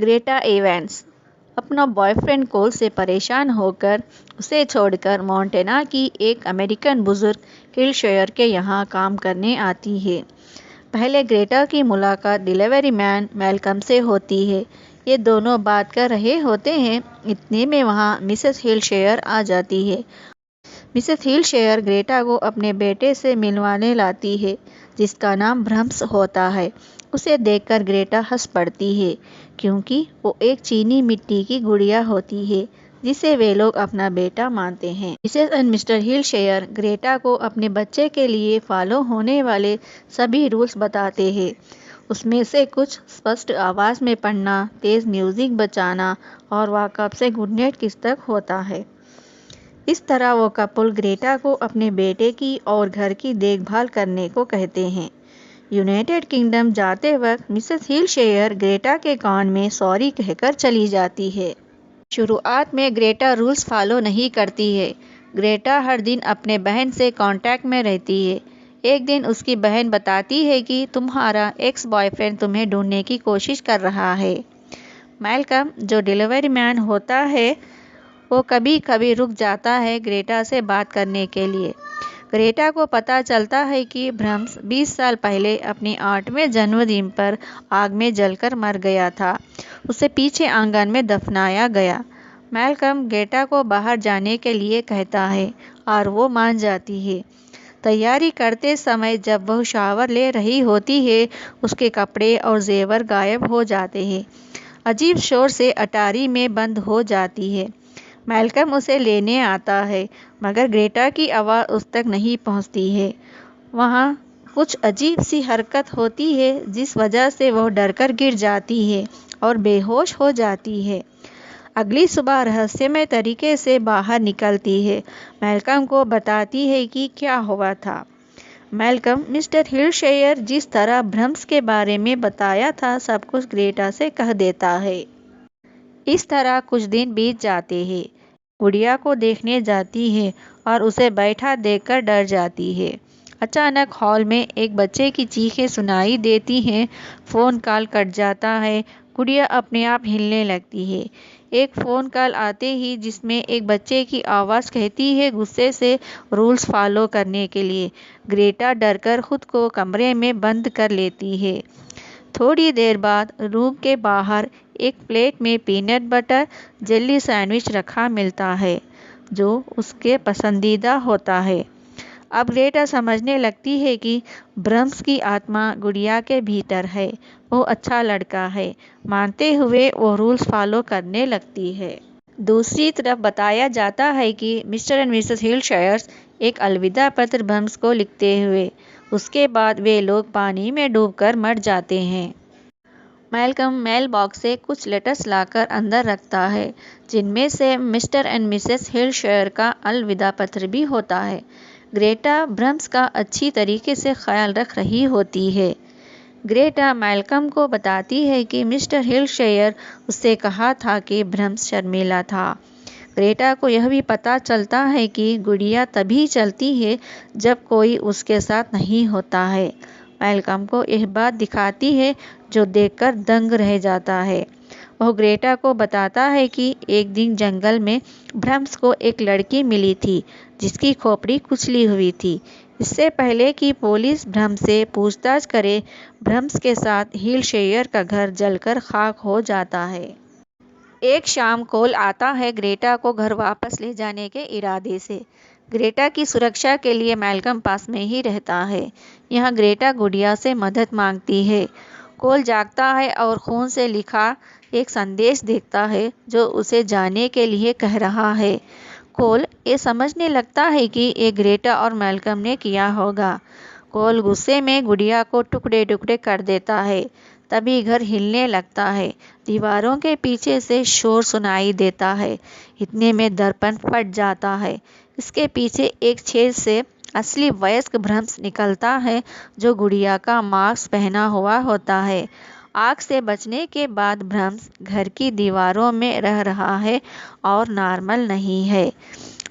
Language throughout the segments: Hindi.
ग्रेटा एवेंस अपना बॉयफ्रेंड कोल से परेशान होकर उसे छोड़कर मोंटेना की एक अमेरिकन बुजुर्ग हिलशेयर के यहाँ काम करने आती है। पहले ग्रेटा की मुलाकात डिलीवरी मैन मैल्कम से होती है। ये दोनों बात कर रहे होते हैं, इतने में वहाँ मिसेस हिलशेयर आ जाती है। मिसेस हिलशेयर ग्रेटा को अपने बेटे से मिलवाने लाती है, जिसका नाम ब्रह्म्स होता है। उसे देखकर ग्रेटा हंस पड़ती है, क्योंकि वो एक चीनी मिट्टी की गुड़िया होती है जिसे वे लोग अपना बेटा मानते हैं। मिसेस एंड मिस्टर हिलशेयर ग्रेटा को अपने बच्चे के लिए फॉलो होने वाले सभी रूल्स बताते हैं। उसमें से कुछ स्पष्ट आवाज़ में पढ़ना, तेज़ म्यूज़िक बजाना और वाकअप से गुड नाइट किस तक होता है। इस तरह वो कपल ग्रेटा को अपने बेटे की और घर की देखभाल करने को कहते हैं। यूनाइटेड किंगडम जाते वक्त मिसेस हिलशेयर ग्रेटा के कान में सॉरी कहकर चली जाती है। शुरुआत में ग्रेटा रूल्स फॉलो नहीं करती है। ग्रेटा हर दिन अपने बहन से कांटेक्ट में रहती है। एक दिन उसकी बहन बताती है कि तुम्हारा एक्स बॉयफ्रेंड तुम्हें ढूंढने की कोशिश कर रहा है। मैल्कम, जो डिलीवरी मैन होता है, वो कभी कभी रुक जाता है ग्रेटा से बात करने के लिए। ग्रेटा को पता चलता है कि ब्रह्म्स 20 साल पहले अपने 8वें जन्मदिन पर आग में जलकर मर गया था। उसे पीछे आंगन में दफनाया गया। मैल्कम ग्रेटा को बाहर जाने के लिए कहता है और वो मान जाती है। तैयारी करते समय जब वह शावर ले रही होती है, उसके कपड़े और जेवर गायब हो जाते हैं। अजीब शोर से अटारी में बंद हो जाती है। मैल्कम उसे लेने आता है, मगर ग्रेटा की आवाज़ उस तक नहीं पहुंचती है। वहाँ कुछ अजीब सी हरकत होती है, जिस वजह से वह डरकर गिर जाती है और बेहोश हो जाती है। अगली सुबह रहस्यमय तरीके से बाहर निकलती है। मैल्कम को बताती है कि क्या हुआ था। मैल्कम मिस्टर हिलशेयर जिस तरह ब्रह्म्स के बारे में बताया था, सब कुछ ग्रेटा से कह देता है। इस तरह कुछ दिन बीत जाते हैं। गुड़िया को देखने जाती है और उसे बैठा देखकर डर जाती है। अचानक हॉल में एक बच्चे की चीखें सुनाई देती हैं। फ़ोन कॉल कट जाता है। गुड़िया अपने आप हिलने लगती है। एक फ़ोन कॉल आते ही जिसमें एक बच्चे की आवाज़ कहती है गुस्से से रूल्स फॉलो करने के लिए। ग्रेटा डरकर खुद को कमरे में बंद कर लेती है। थोड़ी देर बाद रूम के बाहर एक प्लेट में पीनट बटर जेली सैंडविच रखा मिलता है, जो उसके पसंदीदा होता है। अब ग्रेटा समझने लगती है कि ब्रह्म्स की आत्मा गुड़िया के भीतर है। वो अच्छा लड़का है। मानते हुए वो रूल्स फॉलो करने लगती है। दूसरी तरफ बताया जाता है कि मिस्टर एंड मिसेस हिलशेयर एक अलविदा पत्र ब्रह्म्स को लिखते हुए, उसके बाद वे लोग पानी में डूबकर मर जाते हैं। मैल्कम मेल बॉक्स से कुछ लेटर्स लाकर अंदर रखता है, जिनमें से मिस्टर एंड मिसेस हिलशेयर का अलविदा पत्र भी होता है। ग्रेटा ब्रह्म्स का अच्छी तरीके से ख्याल रख रही होती है। ग्रेटा मैल्कम को बताती है कि मिस्टर हिलशेयर उससे कहा था कि ब्रह्म्स शर्मीला था। ग्रेटा को यह भी पता चलता है कि गुड़िया तभी चलती है जब कोई उसके साथ नहीं होता है। मैल्कम को यह बात दिखाती है, जो देखकर दंग रह जाता है। वह ग्रेटा को बताता है कि एक दिन जंगल में ब्रह्म्स को एक लड़की मिली थी, जिसकी खोपड़ी कुचली हुई थी। इससे पहले कि पुलिस ब्रह्म्स से पूछताछ करे, ब्रह्म्स के साथ हिलशेयर का घर जलकर खाक हो जाता है। एक शाम कोल आता है ग्रेटा को घर वापस ले जाने के इरादे से। ग्रेटा की सुरक्षा के लिए मैल्कम पास में ही रहता है। यहाँ ग्रेटा गुड़िया से मदद मांगती है। कोल जागता है और खून से लिखा एक संदेश देखता है, जो उसे जाने के लिए कह रहा है। कोल ये समझने लगता है कि ये ग्रेटा और मैल्कम ने किया होगा। कोल गुस्से में गुड़िया को टुकड़े टुकड़े कर देता है। तभी घर हिलने लगता है। दीवारों के पीछे से शोर सुनाई देता है। इतने में दर्पण फट जाता है। इसके पीछे एक छेद से असली वयस्क ब्रह्म्स निकलता है, जो गुड़िया का मास्क पहना हुआ होता है। आग से बचने के बाद ब्रह्म्स घर की दीवारों में रह रहा है और नॉर्मल नहीं है।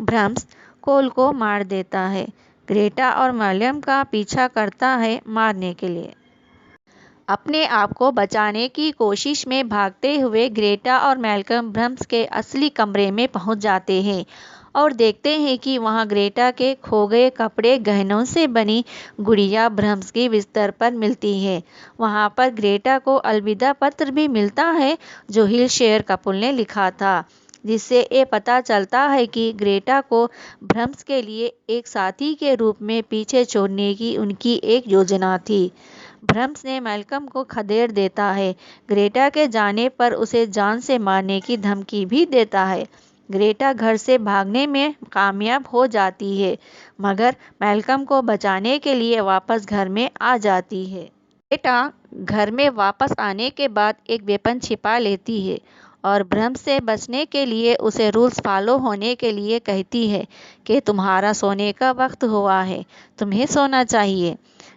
ब्रह्म्स कोल को मार देता है। ग्रेटा और मरियम का पीछा करता है मारने के लिए। अपने आप को बचाने की कोशिश में भागते हुए ग्रेटा और मैल्कम भ्रम्स के असली कमरे में पहुंच जाते हैं और देखते हैं कि वहां ग्रेटा के खो गए कपड़े गहनों से बनी गुड़िया भ्रम्स की बिस्तर पर मिलती है। वहां पर ग्रेटा को अलविदा पत्र भी मिलता है जो हिलशेयर कपूर ने लिखा था, जिससे ये पता चलता है कि ग्रेटा को भ्रम्स के लिए एक साथी के रूप में पीछे छोड़ने की उनकी एक योजना थी। भ्रम्स ने मैल्कम को खदेड़ देता है, ग्रेटा के जाने पर उसे जान से मारने की धमकी भी देता है। ग्रेटा घर से भागने में कामयाब हो जाती है मगर मैल्कम को बचाने के लिए वापस घर में आ जाती है। ग्रेटा घर में वापस आने के बाद एक वेपन छिपा लेती है और भ्रम से बचने के लिए उसे रूल्स फॉलो होने के लिए कहती है कि तुम्हारा सोने का वक्त हुआ है, तुम्हें सोना चाहिए।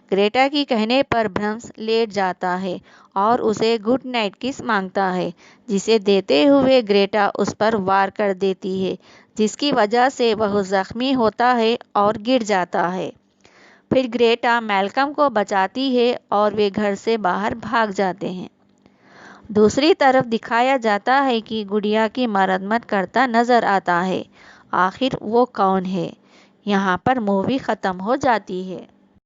ग्रेटा की कहने पर भ्रम्स लेट जाता है और उसे गुड नाइट किस मांगता है, जिसे देते हुए ग्रेटा उस पर वार कर देती है, जिसकी वजह से वह जख्मी होता है और गिर जाता है। फिर ग्रेटा मैल्कम को बचाती है और वे घर से बाहर भाग जाते हैं। दूसरी तरफ दिखाया जाता है कि गुड़िया की मरम्मत करता नजर आता है। आखिर वो कौन है? यहाँ पर मूवी खत्म हो जाती है।